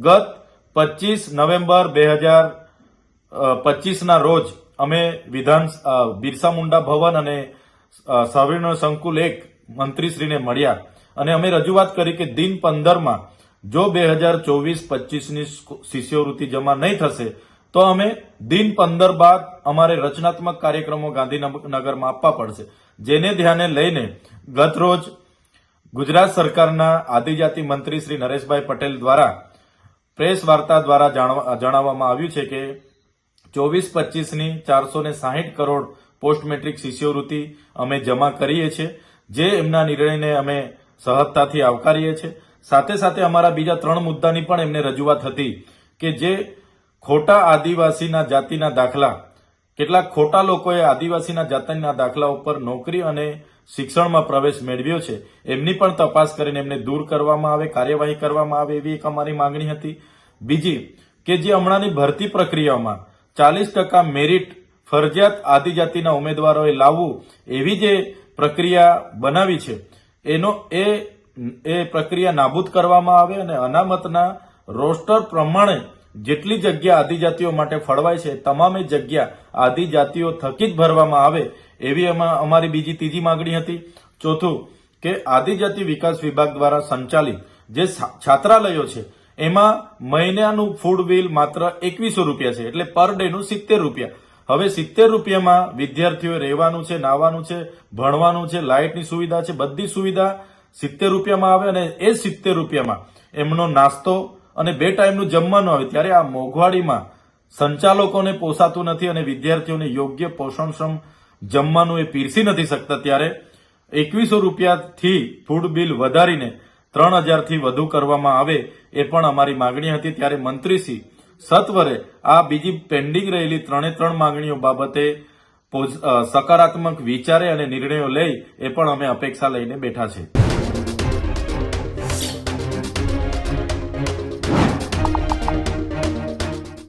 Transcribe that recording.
ગત 25 નવેમ્બર 2025ના રોજ અમે બિરસા મુંડા ભવન અને સવિર્ણ સંકુલ 1 મંત્રીશ્રીને મળ્યા અને અમે રજૂઆત કરી કે દિન 15માં જો 2024-25ની શિષ્યવૃત્તિ જમા નહીં થશે તો અમે દિન 15 બાદ અમારે રચનાત્મક કાર્યક્રમો ગાંધીનગરમાં આપવા પડશે, જેને ધ્યાને લઈને ગત રોજ ગુજરાત સરકારના આદિજાતિ મંત્રી શ્રી નરેશભાઈ પટેલ દ્વારા પ્રેસ વાર્તા દ્વારા જણાવવામાં આવ્યું છે કે 24-25ની 460 કરોડ પોસ્ટ મેટ્રિક શિષ્યવૃત્તિ અમે જમા કરીએ છીએ, જે એમના નિર્ણયને અમે સહજતાથી આવકારીએ છીએ। સાથે સાથે અમારા બીજા 3 મુદ્દાની પણ એમને રજૂઆત હતી કે જે ખોટા આદિવાસીના જાતિના દાખલા, કેટલાક ખોટા લોકોએ આદિવાસીના જાતિના દાખલા ઉપર નોકરી અને શિક્ષણમાં પ્રવેશ મેળવ્યો છે, એમની પણ તપાસ કરીને એમને દૂર કરવામાં આવે, કાર્યવાહી કરવામાં આવે, એવી એક અમારી માંગણી હતી। બીજી કે જે હમણાંની ભરતી પ્રક્રિયામાં 40% મેરિટ ફરજિયાત આદિજાતિના ઉમેદવારોએ લાવવું એવી જે પ્રક્રિયા બનાવી છે એ પ્રક્રિયા નાબૂદ કરવામાં આવે અને અનામતના રોસ્ટર પ્રમાણે જેટલી જગ્યા આદિજાતિઓ માટે ફળવાય છે તમામે જગ્યા આદિજાતિઓ થકી જ ભરવામાં આવે, એવી અમારી બીજી ત્રીજી માંગણી હતી। ચોથું કે આદિજાતિ વિકાસ વિભાગ દ્વારા સંચાલિત જે છાત્રાલયો છે એમાં મહિનાનું ફૂડ બિલ માત્ર 2100 રૂપિયા છે, એટલે પર ડેનું 70 રૂપિયા। હવે 70 રૂપિયામાં વિદ્યાર્થીઓ રહેવાનું છે, નાવાનું છે, ભણવાનું છે, લાઇટની સુવિધા છે, બધી સુવિધા 70 રૂપિયામાં આવે અને એ 70 રૂપિયામાં એમનો નાસ્તો અને 2 ટાઈમનું જમવાનું આવે, ત્યારે આ મોંઘવાડીમાં સંચાલકોને પોસાતું નથી અને વિદ્યાર્થીઓને યોગ્ય પોષણક્ષમ જમવાનું એ પીરસી નથી શકતા, ત્યારે 2100 રૂપિયાથી ફૂડ બિલ વધારીને 3000 થી વધુ કરવામાં આવે એ પણ અમારી માંગણી હતી। ત્યારે મંત્રીશ્રી સત્વરે આ બીજી પેન્ડિંગ રહેલી 3 માંગણીઓ બાબતે સકારાત્મક વિચારે અને નિર્ણયો લઈ એ પણ અમે અપેક્ષા લઈને બેઠા છે।